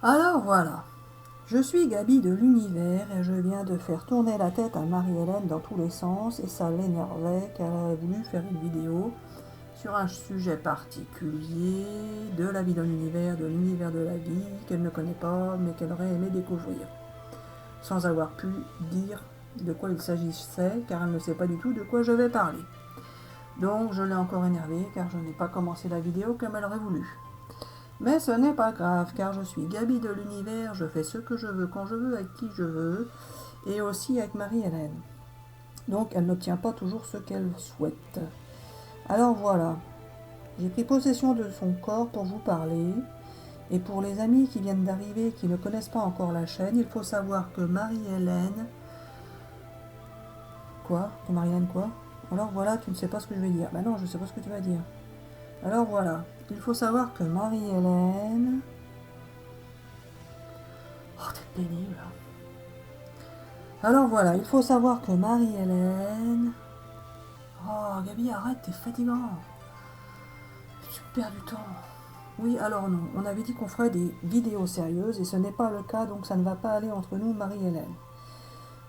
Alors voilà, je suis Gabi de l'univers et je viens de faire tourner la tête à Marie-Hélène dans tous les sens et ça l'énervait car elle a voulu faire une vidéo sur un sujet particulier de la vie dans l'univers de la vie qu'elle ne connaît pas mais qu'elle aurait aimé découvrir sans avoir pu dire de quoi il s'agissait car elle ne sait pas du tout de quoi je vais parler. Donc je l'ai encore énervée car je n'ai pas commencé la vidéo comme elle aurait voulu. Mais ce n'est pas grave, car je suis Gabi de l'univers, je fais ce que je veux, quand je veux, avec qui je veux, et aussi avec Marie-Hélène. Donc elle n'obtient pas toujours ce qu'elle souhaite. Alors voilà, j'ai pris possession de son corps pour vous parler, et pour les amis qui viennent d'arriver, qui ne connaissent pas encore la chaîne, il faut savoir que Marie-Hélène... Quoi? Que Marie-Hélène quoi? Alors voilà, tu ne sais pas ce que je vais dire. Bah non, je ne sais pas ce que tu vas dire. Alors voilà, il faut savoir que Marie-Hélène... Oh, t'es pénible. Alors voilà, il faut savoir que Marie-Hélène... Oh, Gabi, arrête, t'es fatigant. Tu perds du temps. Oui, alors non, on avait dit qu'on ferait des vidéos sérieuses et ce n'est pas le cas, donc ça ne va pas aller entre nous, Marie-Hélène.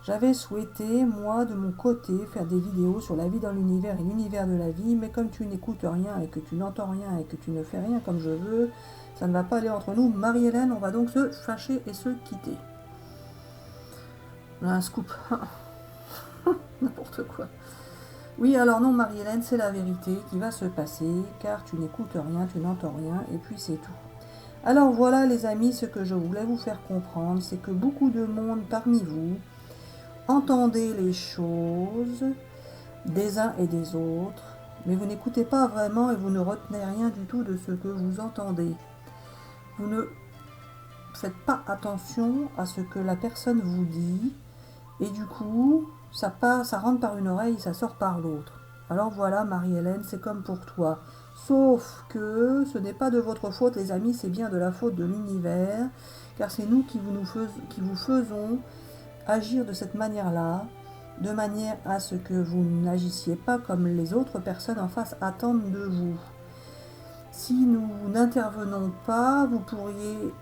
J'avais souhaité, moi, de mon côté, faire des vidéos sur la vie dans l'univers et l'univers de la vie, mais comme tu n'écoutes rien et que tu n'entends rien et que tu ne fais rien comme je veux, ça ne va pas aller entre nous. Marie-Hélène, on va donc se fâcher et se quitter. Un scoop. N'importe quoi. Oui, alors non, Marie-Hélène, c'est la vérité qui va se passer, car tu n'écoutes rien, tu n'entends rien, et puis c'est tout. Alors voilà, les amis, ce que je voulais vous faire comprendre, c'est que beaucoup de monde parmi vous entendez les choses des uns et des autres, mais vous n'écoutez pas vraiment et vous ne retenez rien du tout de ce que vous entendez. Vous ne faites pas attention à ce que la personne vous dit, et du coup, ça rentre par une oreille, ça sort par l'autre. Alors voilà, Marie-Hélène, c'est comme pour toi. Sauf que ce n'est pas de votre faute, les amis, c'est bien de la faute de l'univers, car c'est nous qui vous faisons agir de cette manière-là, de manière à ce que vous n'agissiez pas comme les autres personnes en face attendent de vous. Si nous n'intervenons pas, vous pourriez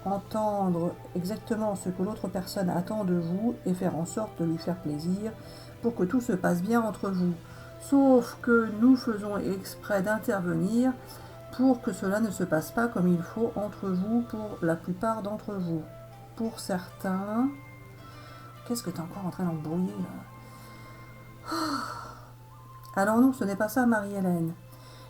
entendre exactement ce que l'autre personne attend de vous et faire en sorte de lui faire plaisir pour que tout se passe bien entre vous. Sauf que nous faisons exprès d'intervenir pour que cela ne se passe pas comme il faut entre vous pour la plupart d'entre vous. Pour certains... Qu'est-ce que tu es encore en train d'embrouiller là? Alors non, ce n'est pas ça, Marie-Hélène.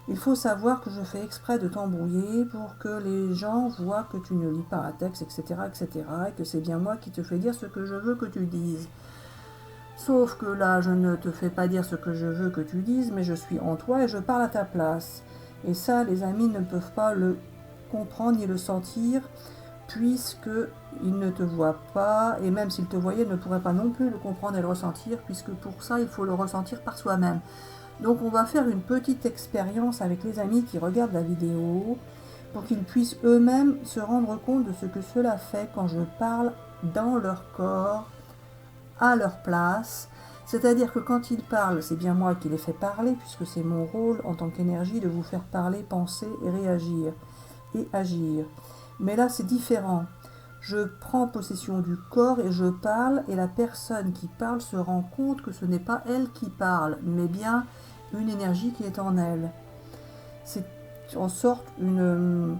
Il faut savoir que je fais exprès de t'embrouiller pour que les gens voient que tu ne lis pas un texte, etc., etc., et que c'est bien moi qui te fais dire ce que je veux que tu dises. Sauf que là, je ne te fais pas dire ce que je veux que tu dises, mais je suis en toi et je parle à ta place. Et ça, les amis ne peuvent pas le comprendre ni le sentir, puisqu'ils ne te voient pas, et même s'ils te voyaient, ils ne pourraient pas non plus le comprendre et le ressentir, puisque pour ça, il faut le ressentir par soi-même. Donc on va faire une petite expérience avec les amis qui regardent la vidéo pour qu'ils puissent eux-mêmes se rendre compte de ce que cela fait quand je parle dans leur corps, à leur place. C'est-à-dire que quand ils parlent, c'est bien moi qui les fais parler puisque c'est mon rôle en tant qu'énergie de vous faire parler, penser et réagir et agir. Mais là c'est différent. Je prends possession du corps et je parle et la personne qui parle se rend compte que ce n'est pas elle qui parle, mais bien une énergie qui est en elle. C'est en sorte une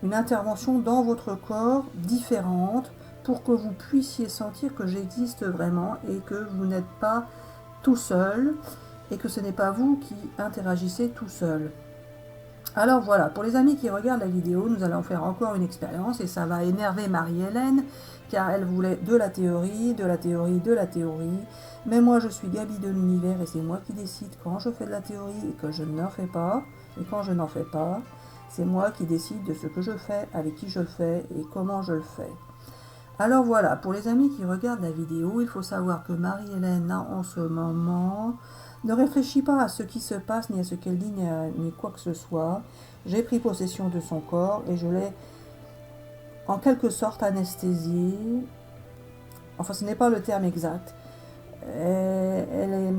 intervention dans votre corps différente pour que vous puissiez sentir que j'existe vraiment et que vous n'êtes pas tout seul et que ce n'est pas vous qui interagissez tout seul. Alors voilà, pour les amis qui regardent la vidéo, nous allons faire encore une expérience et ça va énerver Marie-Hélène car elle voulait de la théorie, de la théorie, de la théorie. Mais moi je suis Gabi de l'univers et c'est moi qui décide quand je fais de la théorie et que je n'en fais pas. Et quand je n'en fais pas, c'est moi qui décide de ce que je fais, avec qui je le fais et comment je le fais. Alors voilà, pour les amis qui regardent la vidéo, il faut savoir que Marie-Hélène, en ce moment, ne réfléchit pas à ce qui se passe, ni à ce qu'elle dit, ni quoi que ce soit. J'ai pris possession de son corps et je l'ai en quelque sorte anesthésiée. Enfin, ce n'est pas le terme exact. Elle est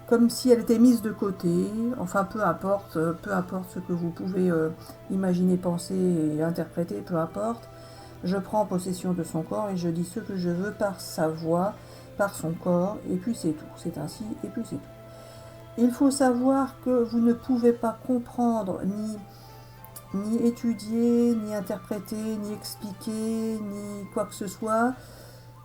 comme si elle était mise de côté. Enfin, peu importe ce que vous pouvez imaginer, penser et interpréter, peu importe. Je prends possession de son corps et je dis ce que je veux par sa voix, par son corps, et puis c'est tout. C'est ainsi, et puis c'est tout. Il faut savoir que vous ne pouvez pas comprendre, ni étudier, ni interpréter, ni expliquer, ni quoi que ce soit,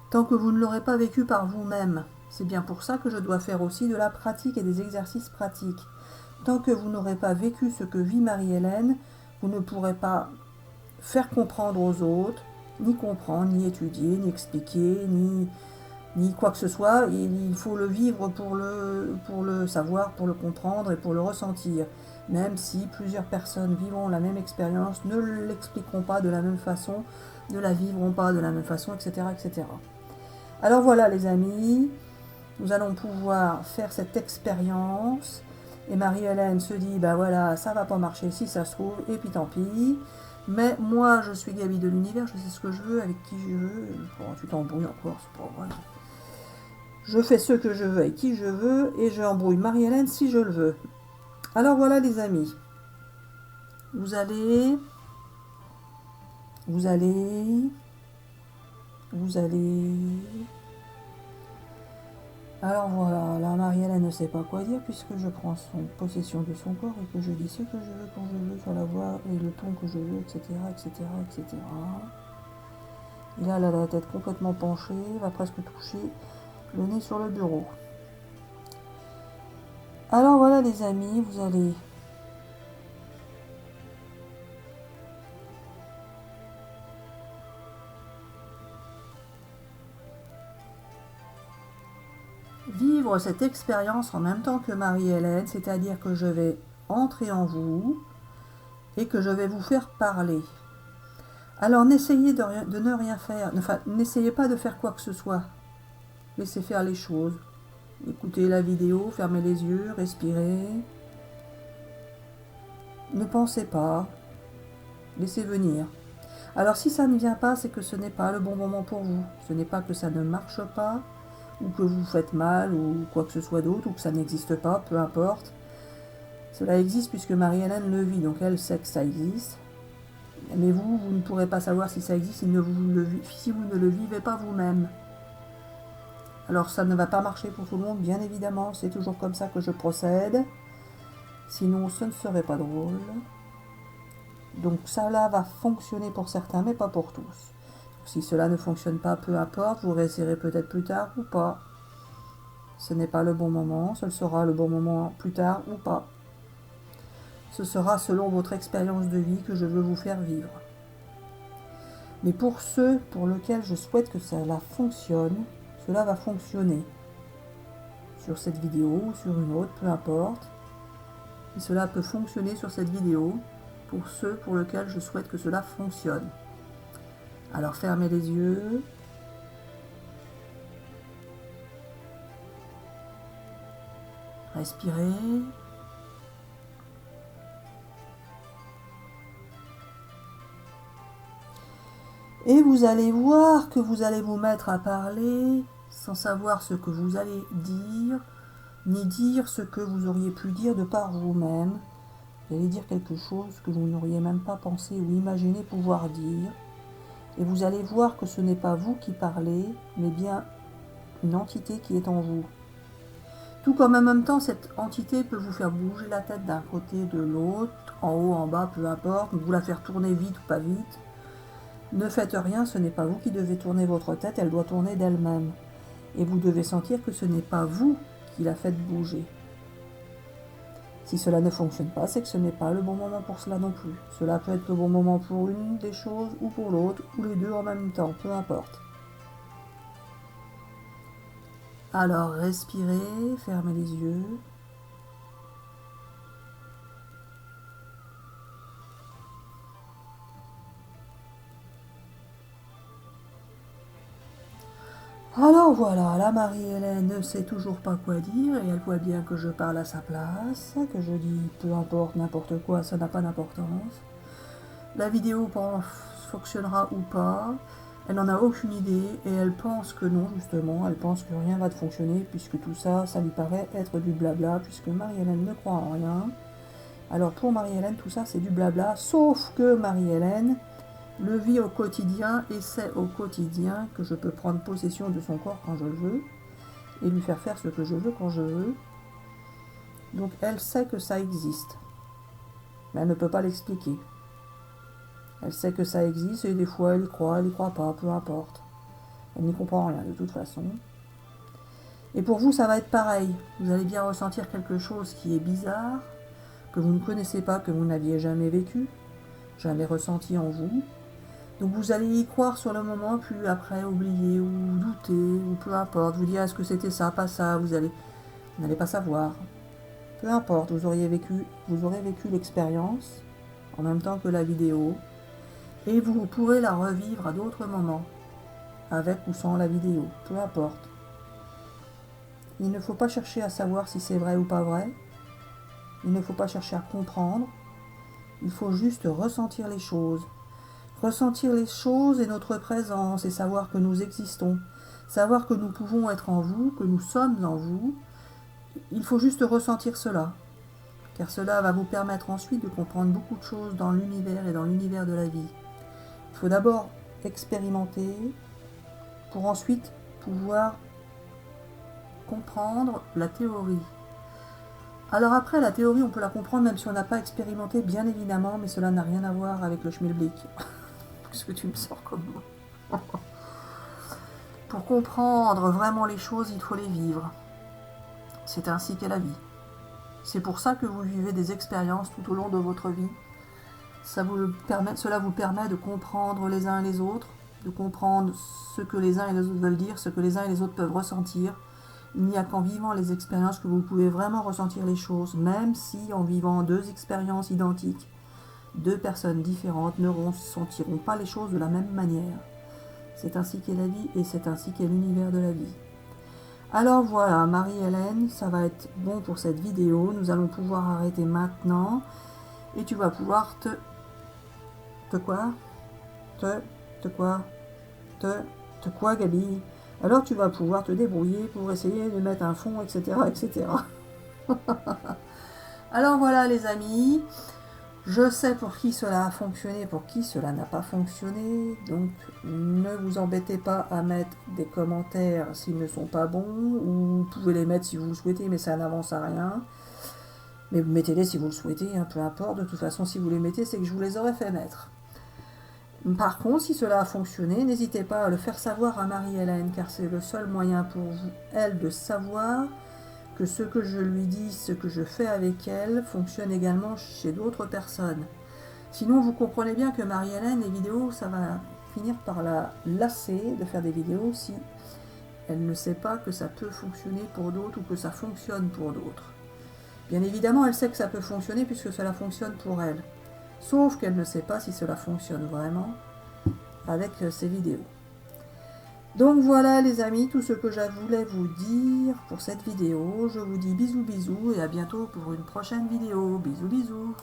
tant que vous ne l'aurez pas vécu par vous-même. C'est bien pour ça que je dois faire aussi de la pratique et des exercices pratiques. Tant que vous n'aurez pas vécu ce que vit Marie-Hélène, vous ne pourrez pas faire comprendre aux autres, ni comprendre, ni étudier, ni expliquer, ni quoi que ce soit. Il faut le vivre pour le savoir, pour le comprendre et pour le ressentir. Même si plusieurs personnes vivront la même expérience, ne l'expliqueront pas de la même façon, ne la vivront pas de la même façon, etc. etc. Alors voilà les amis, nous allons pouvoir faire cette expérience. Et Marie-Hélène se dit, bah voilà, ça va pas marcher si ça se trouve, et puis tant pis. Mais moi, je suis Gaby de l'univers, je sais ce que je veux, avec qui je veux. Bon, tu t'embrouilles encore, c'est pas vrai. Je fais ce que je veux avec qui je veux, et je embrouille Marie-Hélène si je le veux. Alors voilà les amis. Vous allez... Alors voilà, là Marie-Hélène ne sait pas quoi dire puisque je prends possession de son corps et que je dis ce que je veux quand je veux, sur la voix et le ton que je veux, etc. etc. etc. Et là, elle a la tête complètement penchée, va presque toucher le nez sur le bureau. Alors voilà les amis, vous allez... vivre cette expérience en même temps que Marie-Hélène, c'est-à-dire que je vais entrer en vous et que je vais vous faire parler. Alors n'essayez de ne rien faire, enfin n'essayez pas de faire quoi que ce soit. Laissez faire les choses. Écoutez la vidéo, fermez les yeux, respirez. Ne pensez pas, laissez venir. Alors si ça ne vient pas, c'est que ce n'est pas le bon moment pour vous. Ce n'est pas que ça ne marche pas, ou que vous faites mal, ou quoi que ce soit d'autre, ou que ça n'existe pas, peu importe. Cela existe puisque Marie-Hélène le vit, donc elle sait que ça existe. Mais vous ne pourrez pas savoir si ça existe si vous ne le vivez pas vous-même. Alors ça ne va pas marcher pour tout le monde, bien évidemment, c'est toujours comme ça que je procède. Sinon, ce ne serait pas drôle. Donc cela va fonctionner pour certains, mais pas pour tous. Si cela ne fonctionne pas, peu importe, vous réessayerez peut-être plus tard ou pas. Ce n'est pas le bon moment, ce sera le bon moment plus tard ou pas. Ce sera selon votre expérience de vie que je veux vous faire vivre. Mais pour ceux pour lesquels je souhaite que cela fonctionne, cela va fonctionner. Sur cette vidéo ou sur une autre, peu importe. Et cela peut fonctionner sur cette vidéo pour ceux pour lesquels je souhaite que cela fonctionne. Alors fermez les yeux. Respirez. Et vous allez voir que vous allez vous mettre à parler sans savoir ce que vous allez dire, ni dire ce que vous auriez pu dire de par vous-même. Vous allez dire quelque chose que vous n'auriez même pas pensé ou imaginé pouvoir dire. Et vous allez voir que ce n'est pas vous qui parlez, mais bien une entité qui est en vous. Tout comme en même temps, cette entité peut vous faire bouger la tête d'un côté, de l'autre, en haut, en bas, peu importe, vous la faire tourner vite ou pas vite. Ne faites rien, ce n'est pas vous qui devez tourner votre tête, elle doit tourner d'elle-même. Et vous devez sentir que ce n'est pas vous qui la faites bouger. Si cela ne fonctionne pas, c'est que ce n'est pas le bon moment pour cela non plus. Cela peut être le bon moment pour une des choses ou pour l'autre, ou les deux en même temps, peu importe. Alors respirez, fermez les yeux. Alors voilà, la Marie-Hélène ne sait toujours pas quoi dire et elle voit bien que je parle à sa place, que je dis peu importe, n'importe quoi, ça n'a pas d'importance. La vidéo fonctionnera ou pas. Elle n'en a aucune idée et elle pense que non, justement, elle pense que rien va fonctionner puisque tout ça, ça lui paraît être du blabla, puisque Marie-Hélène ne croit en rien. Alors pour Marie-Hélène, tout ça c'est du blabla, sauf que Marie-Hélène le vit au quotidien et sait au quotidien que je peux prendre possession de son corps quand je le veux et lui faire faire ce que je veux quand je veux. Donc elle sait que ça existe, mais elle ne peut pas l'expliquer. Elle sait que ça existe et des fois elle y croit pas, peu importe. Elle n'y comprend rien de toute façon. Et pour vous, ça va être pareil. Vous allez bien ressentir quelque chose qui est bizarre, que vous ne connaissez pas, que vous n'aviez jamais vécu, jamais ressenti en vous. Donc vous allez y croire sur le moment, puis après oublier ou douter, ou peu importe. Vous dire est-ce que c'était ça, pas ça, vous n'allez pas savoir. Peu importe, vous aurez vécu l'expérience en même temps que la vidéo. Et vous pourrez la revivre à d'autres moments, avec ou sans la vidéo, peu importe. Il ne faut pas chercher à savoir si c'est vrai ou pas vrai. Il ne faut pas chercher à comprendre. Il faut juste ressentir les choses. Ressentir les choses et notre présence et savoir que nous existons. Savoir que nous pouvons être en vous, que nous sommes en vous. Il faut juste ressentir cela. Car cela va vous permettre ensuite de comprendre beaucoup de choses dans l'univers et dans l'univers de la vie. Il faut d'abord expérimenter pour ensuite pouvoir comprendre la théorie. Alors après, la théorie, on peut la comprendre même si on n'a pas expérimenté, bien évidemment, mais cela n'a rien à voir avec le schmilblick. Qu'est-ce que tu me sors comme moi? Pour comprendre vraiment les choses, il faut les vivre. C'est ainsi qu'est la vie. C'est pour ça que vous vivez des expériences tout au long de votre vie. Cela vous permet de comprendre les uns et les autres, de comprendre ce que les uns et les autres veulent dire, ce que les uns et les autres peuvent ressentir. Il n'y a qu'en vivant les expériences que vous pouvez vraiment ressentir les choses, même si en vivant deux expériences identiques, deux personnes différentes ne ressentiront pas les choses de la même manière. C'est ainsi qu'est la vie et c'est ainsi qu'est l'univers de la vie. Alors voilà, Marie-Hélène, ça va être bon pour cette vidéo. Nous allons pouvoir arrêter maintenant et tu vas pouvoir te quoi, Gabi? Alors tu vas pouvoir te débrouiller pour essayer de mettre un fond, etc., etc. Alors voilà les amis, je sais pour qui cela a fonctionné, pour qui cela n'a pas fonctionné, donc ne vous embêtez pas à mettre des commentaires s'ils ne sont pas bons, ou vous pouvez les mettre si vous le souhaitez, mais ça n'avance à rien. Mais mettez-les si vous le souhaitez, hein, peu importe, de toute façon si vous les mettez, c'est que je vous les aurais fait mettre. Par contre, si cela a fonctionné, n'hésitez pas à le faire savoir à Marie-Hélène, car c'est le seul moyen pour vous, elle, de savoir que ce que je lui dis, ce que je fais avec elle, fonctionne également chez d'autres personnes. Sinon, vous comprenez bien que Marie-Hélène, les vidéos, ça va finir par la lasser de faire des vidéos si elle ne sait pas que ça peut fonctionner pour d'autres ou que ça fonctionne pour d'autres. Bien évidemment, elle sait que ça peut fonctionner puisque cela fonctionne pour elle. Sauf qu'elle ne sait pas si cela fonctionne vraiment avec ces vidéos. Donc voilà les amis, tout ce que je voulais vous dire pour cette vidéo. Je vous dis bisous bisous et à bientôt pour une prochaine vidéo. Bisous bisous.